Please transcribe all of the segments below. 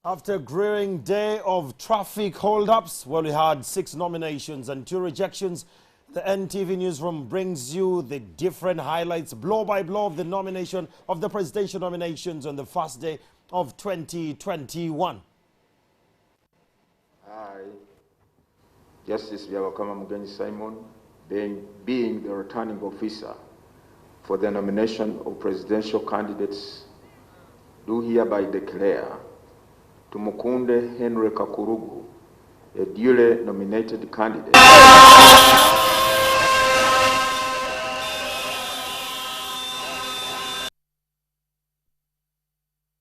After a grueling day of traffic holdups, well, we had 6 nominations and 2 rejections. The NTV Newsroom brings you the different highlights, blow by blow, of the nomination of the presidential nominations on the first day of 2021. I, Justice Byabakama Mugenyi Simon, being the returning officer for the nomination of presidential candidates, do hereby declare Tumukunde Henry Kakurugu a duly nominated candidate.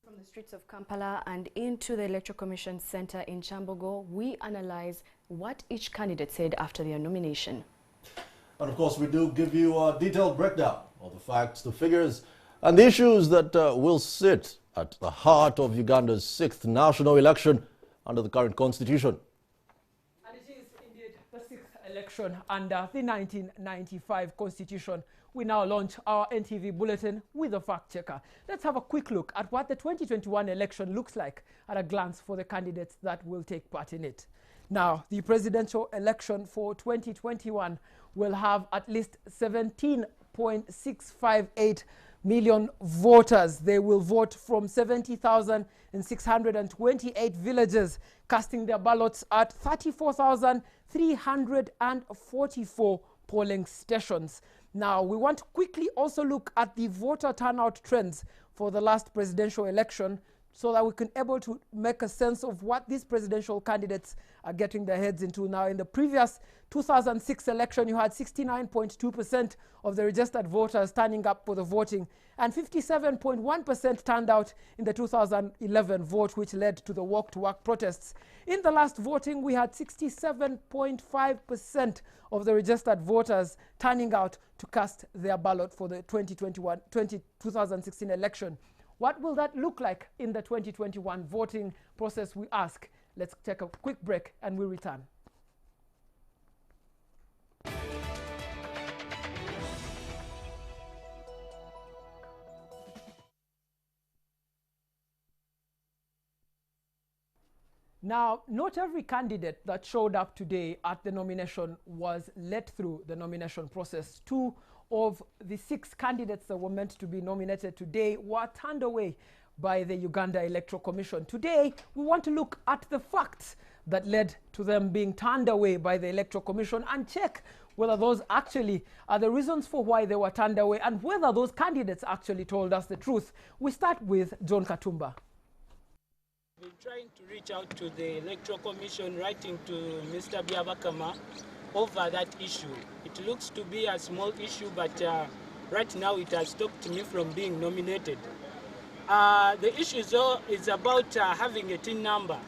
From the streets of Kampala and into the Electoral Commission Center in Chambogo, we analyze what each candidate said after their nomination. And of course, we do give you a detailed breakdown of the facts, the figures, and the issues that will sit at the heart of Uganda's 6th national election under the current constitution. And it is indeed the 6th election under the 1995 constitution. We now launch our NTV bulletin with a fact checker. Let's have a quick look at what the 2021 election looks like at a glance for the candidates that will take part in it. Now, the presidential election for 2021 will have at least 17.658 million voters. They will vote from 70,628 villages, casting their ballots at 34,344 polling stations. Now, we want to quickly also look at the voter turnout trends for the last presidential election so that we can able to make a sense of what these presidential candidates are getting their heads into. Now, in the previous 2006 election, you had 69.2% of the registered voters turning up for the voting, and 57.1% turned out in the 2011 vote, which led to the walk-to-work protests. In the last voting, we had 67.5% of the registered voters turning out to cast their ballot for the 2016 election. What will that look like in the 2021 voting process, we ask? Let's take a quick break and we'll return. Now, not every candidate that showed up today at the nomination was let through the nomination process. 2 of the 6 candidates that were meant to be nominated today were turned away by the Uganda Electoral Commission. Today, we want to look at the facts that led to them being turned away by the Electoral Commission and check whether those actually are the reasons for why they were turned away and whether those candidates actually told us the truth. We start with John Katumba. We're trying to reach out to the Electoral Commission, writing to Mr. Byabakama over that issue. It looks to be a small issue, but right now it has stopped me from being nominated. The issue is about having a TIN number.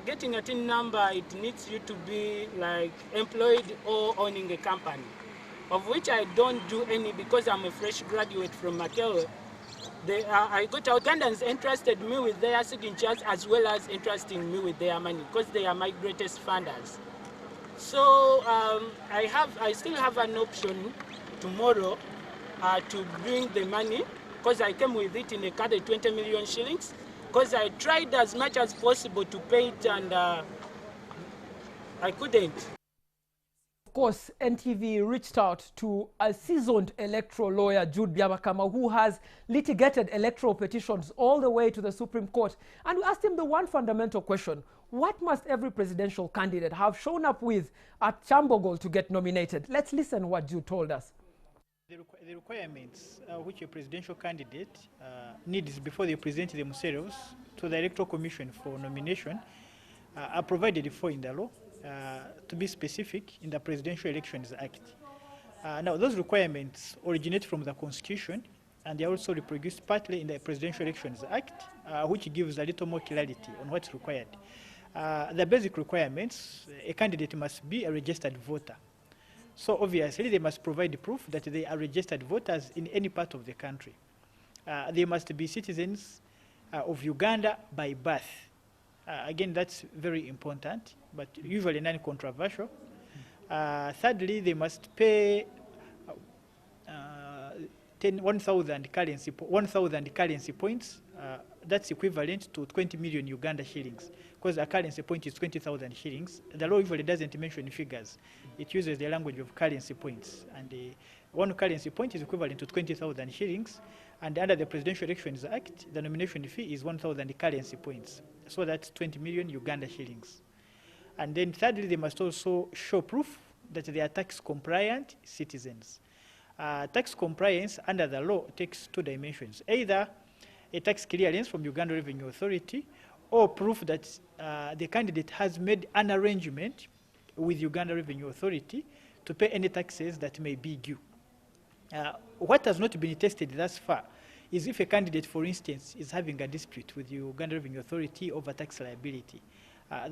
Getting a TIN number, it needs you to be like employed or owning a company, of which I don't do any because I'm a fresh graduate from Makele. I got Ugandans entrusted me with their signatures as well as entrusting me with their money because they are my greatest funders. So I still have an option tomorrow to bring the money because I came with it in a card of 20 million shillings because I tried as much as possible to pay it and I couldn't. Of course, NTV reached out to a seasoned electoral lawyer, Jude Byabakama, who has litigated electoral petitions all the way to the Supreme Court. And we asked him the one fundamental question: what must every presidential candidate have shown up with at Chambogo to get nominated? Let's listen what Jude told us. The requirements which a presidential candidate needs before they present themselves to the Electoral Commission for nomination are provided for in the law. To be specific, in the Presidential Elections Act. Now, those requirements originate from the Constitution, and they are also reproduced partly in the Presidential Elections Act, which gives a little more clarity on what's required. The basic requirements: a candidate must be a registered voter. So obviously, they must provide proof that they are registered voters in any part of the country. They must be citizens of Uganda by birth. Again, that's very important, but usually non-controversial. Thirdly, they must pay 1,000 currency points that's equivalent to 20 million Uganda shillings, because a currency point is 20,000 shillings. The law usually doesn't mention figures. It uses the language of currency points. And one currency point is equivalent to 20,000 shillings. And under the Presidential Elections Act, the nomination fee is 1,000 currency points. So that's 20 million Uganda shillings. And then thirdly, they must also show proof that they are tax compliant citizens. Tax compliance under the law takes two dimensions: either a tax clearance from Uganda Revenue Authority, or proof that the candidate has made an arrangement with Uganda Revenue Authority to pay any taxes that may be due. What has not been tested thus far is if a candidate, for instance, is having a dispute with the Uganda Revenue Authority over tax liability.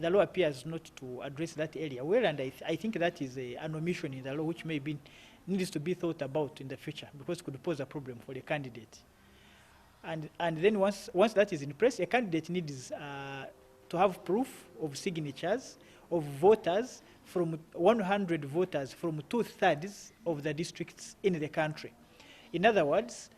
The law appears not to address that area well, and I think that is an omission in the law which needs to be thought about in the future, because it could pose a problem for the candidate. And then once that is in place, a candidate needs to have proof of signatures of voters from 100 voters from 2/3 of the districts in the country. In other words,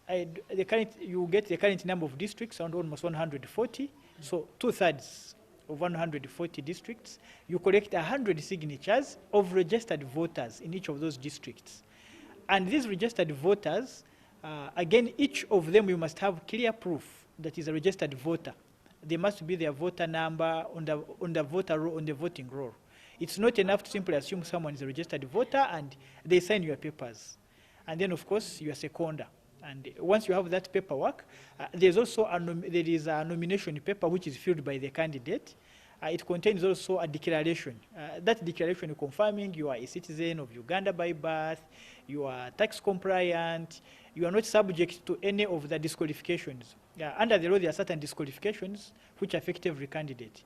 you get the current number of districts, around almost 140. So 2/3 of 140 districts, you collect 100 signatures of registered voters in each of those districts. And these registered voters, again, each of them you must have clear proof that is a registered voter. There must be their voter number on the voter roll, on the voting roll. It's not enough to simply assume someone is a registered voter and they sign your papers. And then, of course, you are seconder. And once you have that paperwork, there's also a nomination paper which is filled by the candidate. It contains also a declaration. That declaration confirming you are a citizen of Uganda by birth, you are tax compliant, you are not subject to any of the disqualifications. Under the law, there are certain disqualifications which affect every candidate.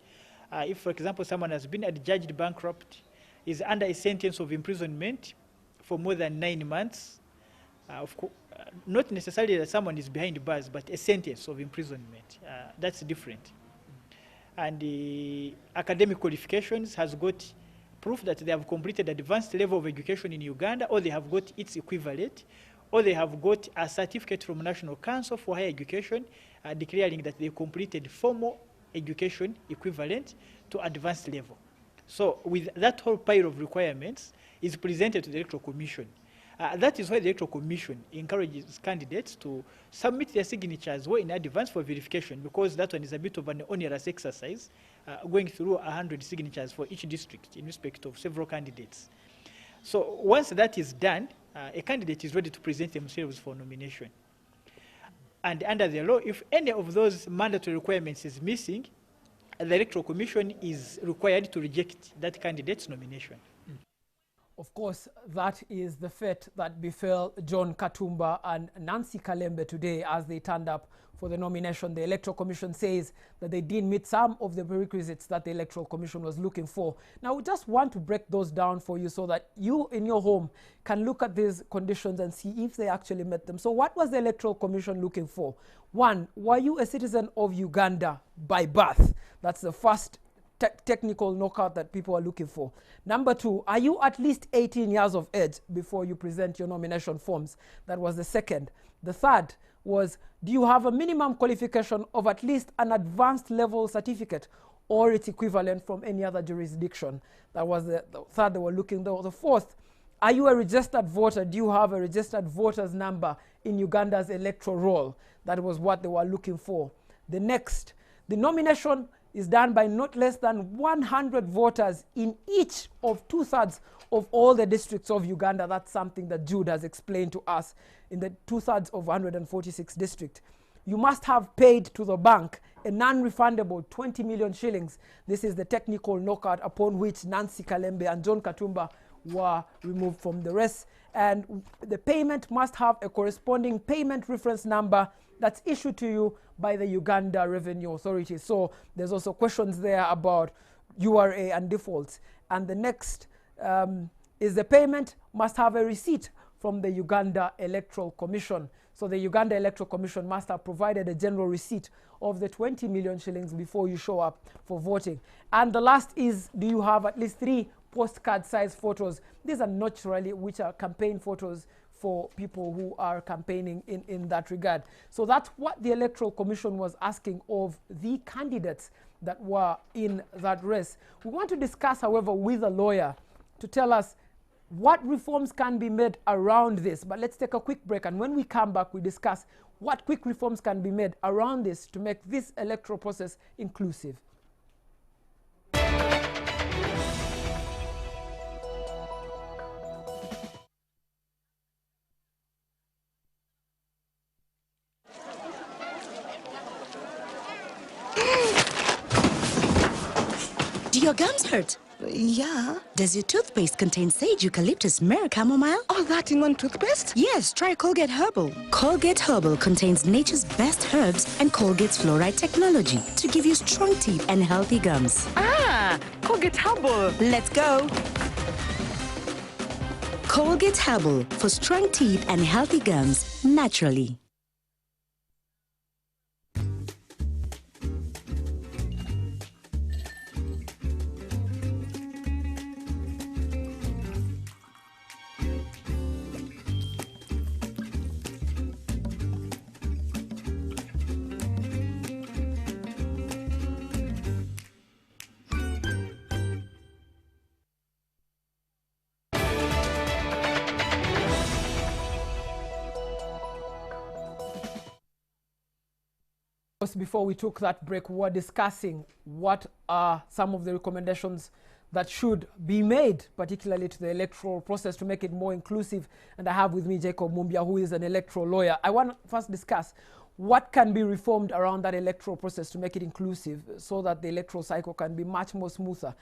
If, for example, someone has been adjudged bankrupt, is under a sentence of imprisonment for more than 9 months, not necessarily that someone is behind bars, but a sentence of imprisonment. That's different. And the academic qualifications has got proof that they have completed advanced level of education in Uganda, or they have got its equivalent, or they have got a certificate from National Council for Higher Education declaring that they completed formal education equivalent to advanced level. So with that whole pile of requirements is presented to the Electoral Commission. That is why the Electoral Commission encourages candidates to submit their signatures well in advance for verification, because that one is a bit of an onerous exercise, going through 100 signatures for each district in respect of several candidates. So once that is done, a candidate is ready to present themselves for nomination. And under the law, if any of those mandatory requirements is missing, the Electoral Commission is required to reject that candidate's nomination. Of course, that is the fate that befell John Katumba and Nancy Kalembe today as they turned up for the nomination. The Electoral Commission says that they didn't meet some of the prerequisites that the Electoral Commission was looking for. Now, we just want to break those down for you so that you in your home can look at these conditions and see if they actually met them. So what was the Electoral Commission looking for? One, were you a citizen of Uganda by birth? That's the first technical knockout that people are looking for. Number two, are you at least 18 years of age before you present your nomination forms? That was the second. The third was, do you have a minimum qualification of at least an advanced level certificate or its equivalent from any other jurisdiction? That was the third they were looking for. The fourth, are you a registered voter? Do you have a registered voter's number in Uganda's electoral roll? That was what they were looking for. The next, the nomination is done by not less than 100 voters in each of 2/3 of all the districts of Uganda. That's something that Jude has explained to us in the 2/3 of 146 districts. You must have paid to the bank a non-refundable 20 million shillings. This is the technical knockout upon which Nancy Kalembe and John Katumba were removed from the race. And the payment must have a corresponding payment reference number that's issued to you by the Uganda Revenue Authority. So there's also questions there about URA and defaults. And the next is the payment must have a receipt from the Uganda Electoral Commission. So the Uganda Electoral Commission must have provided a general receipt of the 20 million shillings before you show up for voting. And the last is, do you have at least 3 postcard size photos? These are naturally, which are campaign photos for people who are campaigning in that regard. So that's what the Electoral Commission was asking of the candidates that were in that race. We want to discuss, however, with a lawyer to tell us what reforms can be made around this. But let's take a quick break, and when we come back, we discuss what quick reforms can be made around this to make this electoral process inclusive. Do your gums hurt? Yeah. Does your toothpaste contain sage, eucalyptus, myrrh, chamomile? All that in one toothpaste? Yes, try Colgate Herbal. Colgate Herbal contains nature's best herbs and Colgate's fluoride technology to give you strong teeth and healthy gums. Ah, Colgate Herbal. Let's go. Colgate Herbal for strong teeth and healthy gums naturally. Before we took that break, we were discussing what are some of the recommendations that should be made, particularly to the electoral process, to make it more inclusive. And I have with me Jacob Mumbia, who is an electoral lawyer. I want to first discuss what can be reformed around that electoral process to make it inclusive so that the electoral cycle can be much more smoother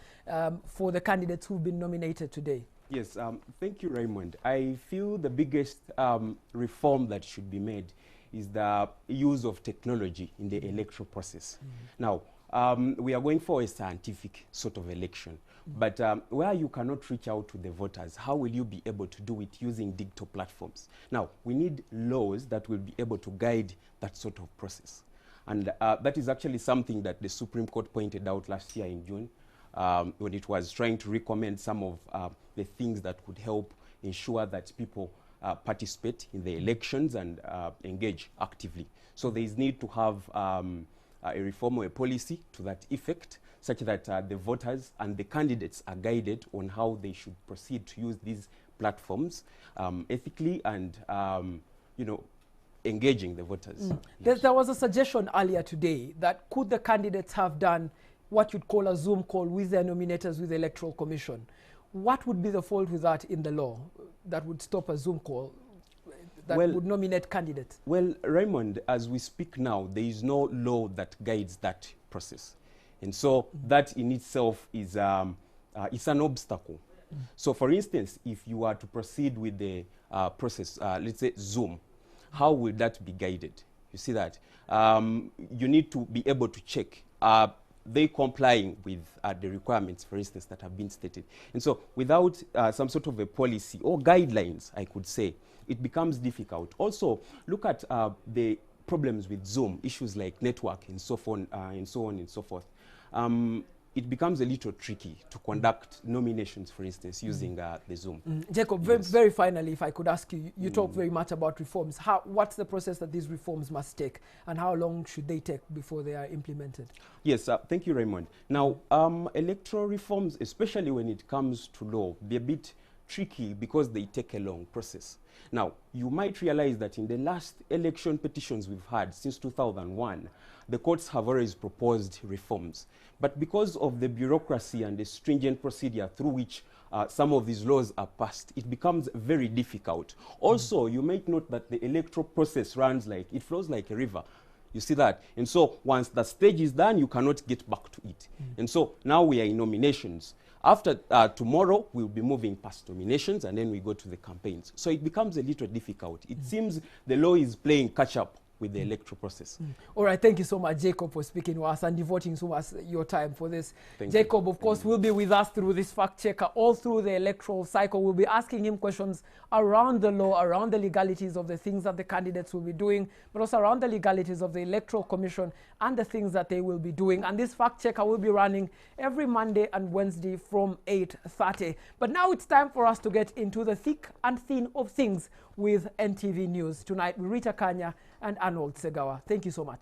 for the candidates who've been nominated today. Yes, thank you, Raymond. I feel the biggest reform that should be made is the use of technology in the electoral process. Now, we are going for a scientific sort of election, but where you cannot reach out to the voters, how will you be able to do it using digital platforms? Now, we need laws that will be able to guide that sort of process. And that is actually something that the Supreme Court pointed out last year in June when it was trying to recommend some of the things that could help ensure that people participate in the elections and engage actively. So there is need to have a reform or a policy to that effect, such that the voters and the candidates are guided on how they should proceed to use these platforms ethically and, you know, engaging the voters. Yes. There was a suggestion earlier today that could the candidates have done what you'd call a Zoom call with their nominators with the Electoral Commission. What would be the fault with that in the law that would stop a Zoom call that would nominate candidates? Well, Raymond, as we speak now, there is no law that guides that process. And so that in itself is it's an obstacle. So for instance, if you are to proceed with the process, let's say Zoom, how will that be guided? You see that? You need to be able to check. They complying with the requirements, for instance, that have been stated. And so without some sort of a policy or guidelines, I could say, it becomes difficult. Also, look at the problems with Zoom, issues like network and so on and so on and so forth. It becomes a little tricky to conduct nominations, for instance, using the Zoom. Jacob, very finally, if I could ask you, you talk very much about reforms. What's the process that these reforms must take, and how long should they take before they are implemented? Yes, thank you, Raymond. Now, electoral reforms, especially when it comes to law, they're a bit tricky because they take a long process. Now, you might realize that in the last election petitions we've had since 2001, the courts have always proposed reforms. But because of the bureaucracy and the stringent procedure through which some of these laws are passed, it becomes very difficult. Also, you might note that the electoral process it flows like a river. You see that? And so once the stage is done, you cannot get back to it. And so now we are in nominations. After tomorrow, we'll be moving past nominations, and then we go to the campaigns. So it becomes a little difficult. It seems the law is playing catch-up with the electoral process. All right, thank you so much, Jacob, for speaking to us and devoting so much your time for this. Thank Jacob, you. of course, will be with us through this fact checker all through the electoral cycle. We'll be asking him questions around the law, around the legalities of the things that the candidates will be doing, but also around the legalities of the Electoral Commission and the things that they will be doing. And this fact checker will be running every Monday and Wednesday from 8:30. But now it's time for us to get into the thick and thin of things with NTV News. Tonight with Rita Kanya and Arnold Segawa. Thank you so much.